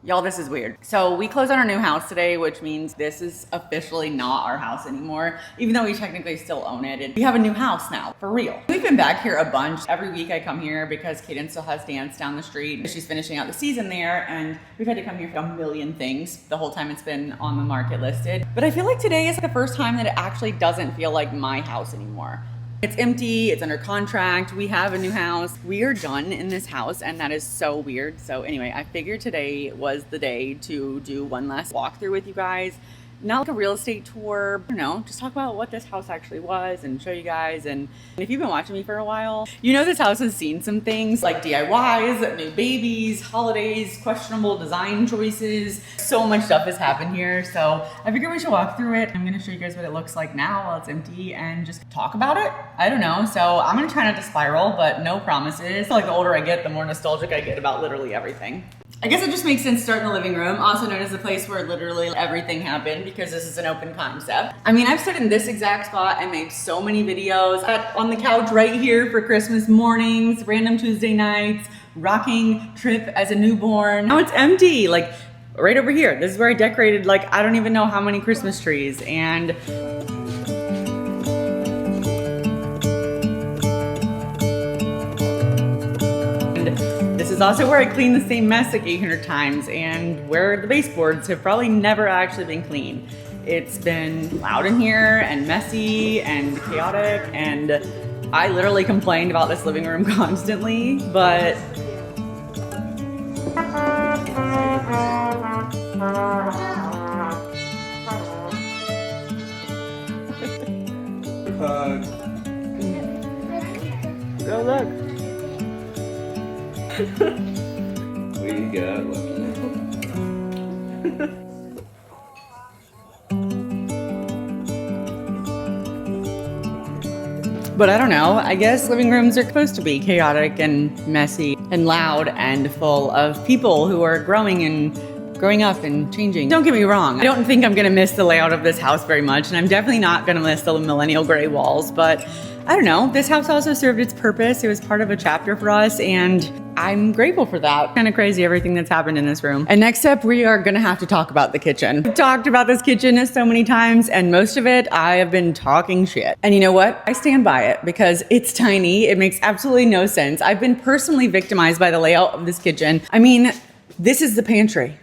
Y'all, this is weird. So we closed on our new house today, which means this is officially not our house anymore, even though we technically still own it. And we have a new house now, for real. We've been back here a bunch. Every week I come here because Kaden still has dance down the street. She's finishing out the season there, and we've had to come here for a million things the whole time it's been on the market listed. But I feel like today is the first time that it actually doesn't feel like my house anymore. It's empty, it's under contract, we have a new house. We are done in this house, and that is so weird. So anyway, I figured today was the day to do one last walkthrough with you guys. Not like a real estate tour, I don't know, just talk about what this house actually was and show you guys. And if you've been watching me for a while, you know this house has seen some things like DIYs, new babies, holidays, questionable design choices. So much stuff has happened here. So I figured we should walk through it. I'm gonna show you guys what it looks like now while it's empty and just talk about it. I don't know. So I'm gonna try not to spiral, but no promises. Like the older I get, the more nostalgic I get about literally everything. I guess it just makes sense to start in the living room, also known as the place where literally everything happened because this is an open concept. I mean, I've stood in this exact spot and made so many videos. Sat on the couch right here for Christmas mornings, random Tuesday nights, rocking Trip as a newborn. Now it's empty, like right over here. This is where I decorated like, I don't even know how many Christmas trees. And this is also where I cleaned the same mess like 800 times and where the baseboards have probably never actually been cleaned. It's been loud in here and messy and chaotic, and I literally complained about this living room constantly, but oh look. We got lucky. But I don't know, I guess living rooms are supposed to be chaotic and messy and loud and full of people who are growing up and changing. Don't get me wrong, I don't think I'm gonna miss the layout of this house very much, and I'm definitely not gonna miss the millennial gray walls, but I don't know, this house also served its purpose. It was part of a chapter for us, and I'm grateful for that. Kind of crazy everything that's happened in this room. And next up, we are gonna have to talk about the kitchen. We've talked about this kitchen so many times, and most of it, I have been talking shit. And you know what? I stand by it because it's tiny. It makes absolutely no sense. I've been personally victimized by the layout of this kitchen. I mean, this is the pantry.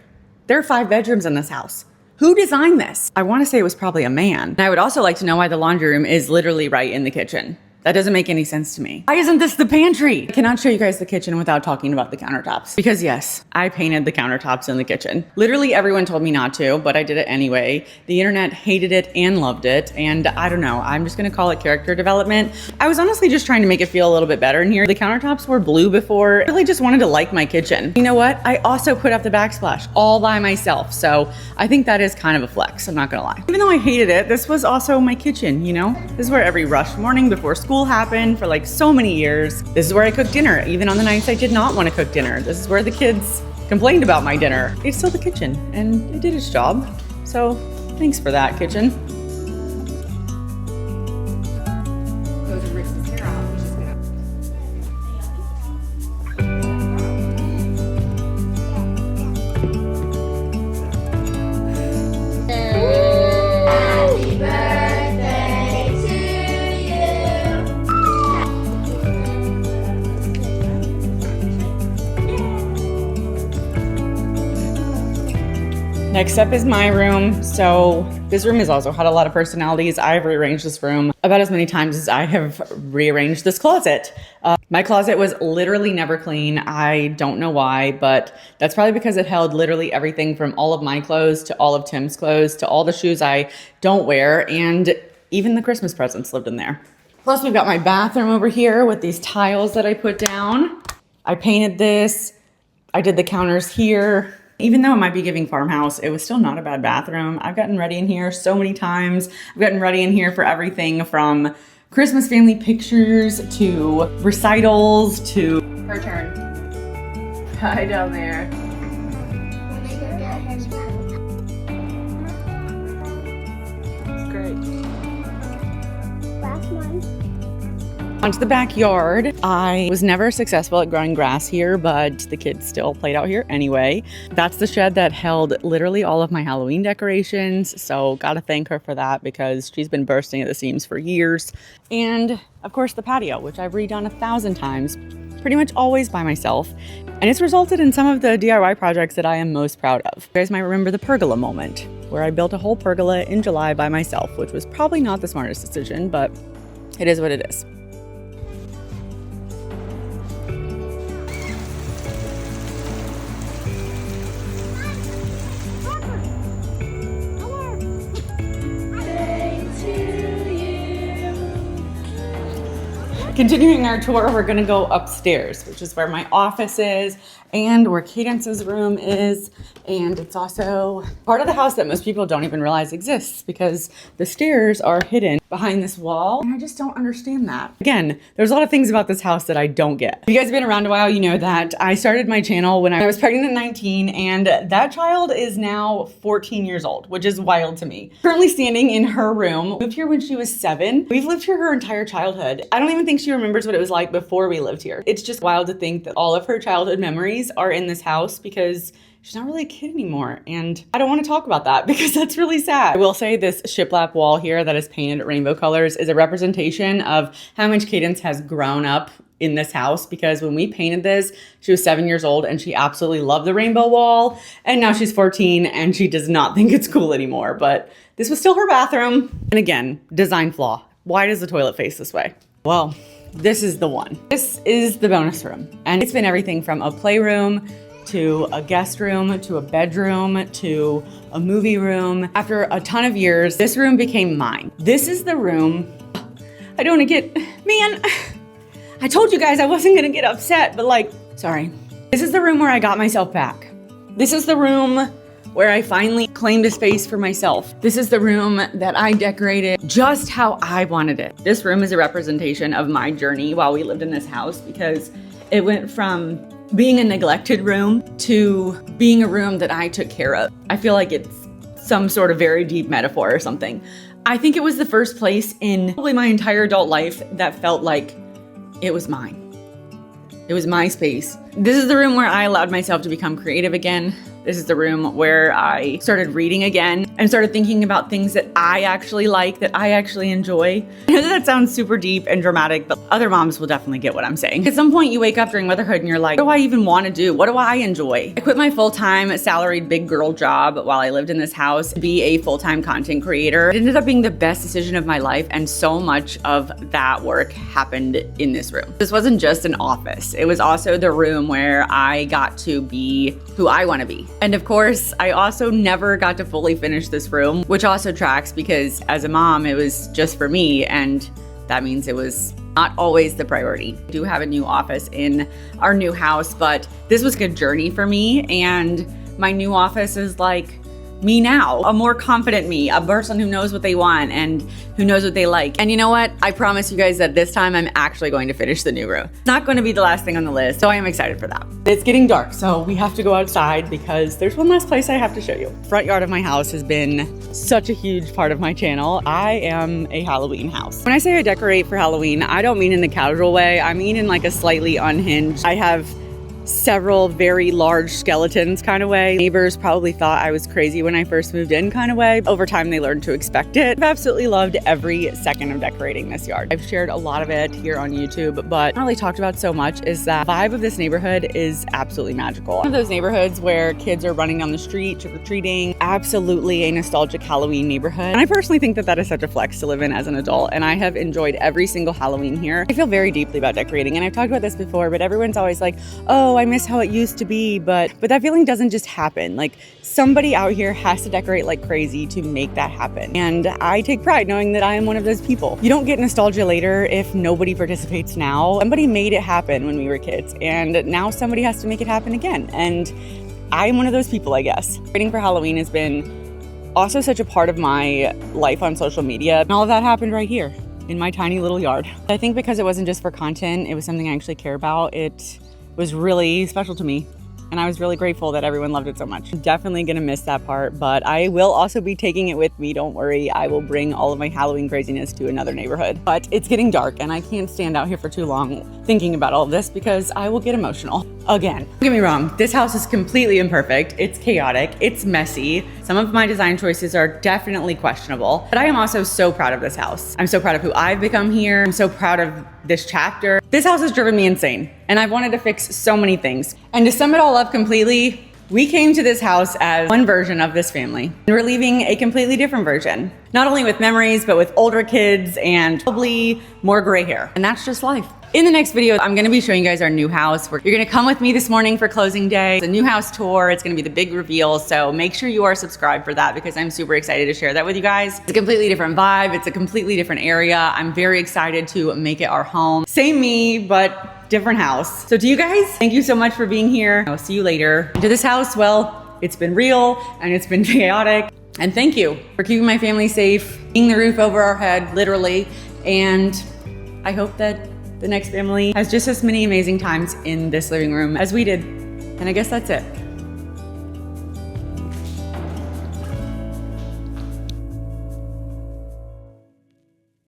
There are 5 bedrooms in this house. Who designed this? I want to say it was probably a man. And I would also like to know why the laundry room is literally right in the kitchen. That doesn't make any sense to me. Why isn't this the pantry? I cannot show you guys the kitchen without talking about the countertops. Because yes, I painted the countertops in the kitchen. Literally everyone told me not to, but I did it anyway. The internet hated it and loved it. And I don't know, I'm just gonna call it character development. I was honestly just trying to make it feel a little bit better in here. The countertops were blue before. I really just wanted to like my kitchen. You know what? I also put up the backsplash all by myself. So I think that is kind of a flex, I'm not gonna lie. Even though I hated it, this was also my kitchen, you know? This is where every rush morning before school happened for like so many years. This is where I cooked dinner, even on the nights I did not want to cook dinner. This is where the kids complained about my dinner. It's still the kitchen, and it did its job. So thanks for that, kitchen. Next up is my room. So this room has also had a lot of personalities. I've rearranged this room about as many times as I have rearranged this closet. My closet was literally never clean. I don't know why, but that's probably because it held literally everything from all of my clothes to all of Tim's clothes to all the shoes I don't wear, and even the Christmas presents lived in there. Plus we've got my bathroom over here with these tiles that I put down. I painted this. I did the counters here. Even though it might be giving farmhouse, it was still not a bad bathroom. I've gotten ready in here so many times. I've gotten ready in here for everything from Christmas family pictures to recitals to... Her turn. Hi down there. It's great. Last one. Onto the backyard. I was never successful at growing grass here, but the kids still played out here anyway. That's the shed that held literally all of my Halloween decorations. So gotta thank her for that because she's been bursting at the seams for years. And of course the patio, which I've redone 1,000 times, pretty much always by myself. And it's resulted in some of the DIY projects that I am most proud of. You guys might remember the pergola moment, where I built a whole pergola in July by myself, which was probably not the smartest decision, but it is what it is. Continuing our tour, we're gonna go upstairs, which is where my office is and where Cadence's room is. And it's also part of the house that most people don't even realize exists because the stairs are hidden behind this wall. And I just don't understand that. Again, there's a lot of things about this house that I don't get. If you guys have been around a while, you know that I started my channel when I was pregnant at 19 and that child is now 14 years old, which is wild to me. Currently standing in her room. Moved here when she was 7. We've lived here her entire childhood. I don't even think she remembers what it was like before we lived here. It's just wild to think that all of her childhood memories are in this house because she's not really a kid anymore. And I don't want to talk about that because that's really sad. I will say this shiplap wall here that is painted rainbow colors is a representation of how much Cadence has grown up in this house, because when we painted this, she was 7 years old and she absolutely loved the rainbow wall. And now she's 14 and she does not think it's cool anymore, but this was still her bathroom. And again, design flaw. Why does the toilet face this way? Well, this is the one. This is the bonus room. And it's been everything from a playroom to a guest room, to a bedroom, to a movie room. After a ton of years, this room became mine. This is the room. I don't want to get, man, I told you guys I wasn't gonna get upset, but like, sorry. This is the room where I got myself back. This is the room where I finally claimed a space for myself. This is the room that I decorated just how I wanted it. This room is a representation of my journey while we lived in this house, because it went from being a neglected room to being a room that I took care of. I feel like it's some sort of very deep metaphor or something. I think it was the first place in probably my entire adult life that felt like it was mine. It was my space. This is the room where I allowed myself to become creative again. This is the room where I started reading again and started thinking about things that I actually like, that I actually enjoy. I know that sounds super deep and dramatic, but other moms will definitely get what I'm saying. At some point you wake up during motherhood and you're like, what do I even want to do? What do I enjoy? I quit my full-time salaried big girl job while I lived in this house to be a full-time content creator. It ended up being the best decision of my life, and so much of that work happened in this room. This wasn't just an office. It was also the room where I got to be who I want to be. And of course, I also never got to fully finish this room, which also tracks because as a mom, it was just for me, and that means it was not always the priority. I do have a new office in our new house, but this was a good journey for me, and my new office is like me now, a more confident me, a person who knows what they want and who knows what they like. And you know what? I promise you guys that this time I'm actually going to finish the new room. It's not going to be the last thing on the list, so I am excited for that. It's getting dark, so we have to go outside because there's one last place I have to show you. Front yard of my house has been such a huge part of my channel. I am a Halloween house. When I say I decorate for Halloween, I don't mean in the casual way. I mean in like a slightly unhinged. I have several very large skeletons kind of way. Neighbors probably thought I was crazy when I first moved in kind of way. Over time, they learned to expect it. I've absolutely loved every second of decorating this yard. I've shared a lot of it here on YouTube, but not really talked about so much is that the vibe of this neighborhood is absolutely magical. One of those neighborhoods where kids are running down the street, trick-or-treating, absolutely a nostalgic Halloween neighborhood. And I personally think that that is such a flex to live in as an adult, and I have enjoyed every single Halloween here. I feel very deeply about decorating, and I've talked about this before, but everyone's always like, oh, I miss how it used to be, but that feeling doesn't just happen. Like, somebody out here has to decorate like crazy to make that happen. And I take pride knowing that I am one of those people. You don't get nostalgia later if nobody participates now. Somebody made it happen when we were kids, and now somebody has to make it happen again. And I'm one of those people, I guess. Waiting for Halloween has been also such a part of my life on social media, and all of that happened right here in my tiny little yard. I think because it wasn't just for content, it was something I actually care about. It was really special to me. And I was really grateful that everyone loved it so much. I'm definitely gonna miss that part, but I will also be taking it with me. Don't worry, I will bring all of my Halloween craziness to another neighborhood. But it's getting dark and I can't stand out here for too long thinking about all of this because I will get emotional again. Don't get me wrong, this house is completely imperfect. It's chaotic, it's messy. Some of my design choices are definitely questionable, but I am also so proud of this house. I'm so proud of who I've become here. I'm so proud of this chapter. This house has driven me insane and I've wanted to fix so many things. And to sum it all up completely, we came to this house as one version of this family. And we're leaving a completely different version. Not only with memories, but with older kids and probably more gray hair. And that's just life. In the next video, I'm gonna be showing you guys our new house. You're gonna come with me this morning for closing day. It's a new house tour. It's gonna be the big reveal. So make sure you are subscribed for that because I'm super excited to share that with you guys. It's a completely different vibe. It's a completely different area. I'm very excited to make it our home. Same me, but different house. So to you guys, thank you so much for being here. I'll see you later. To this house, well, it's been real and it's been chaotic. And thank you for keeping my family safe, being the roof over our head, literally. And I hope that the next family has just as many amazing times in this living room as we did. And I guess that's it.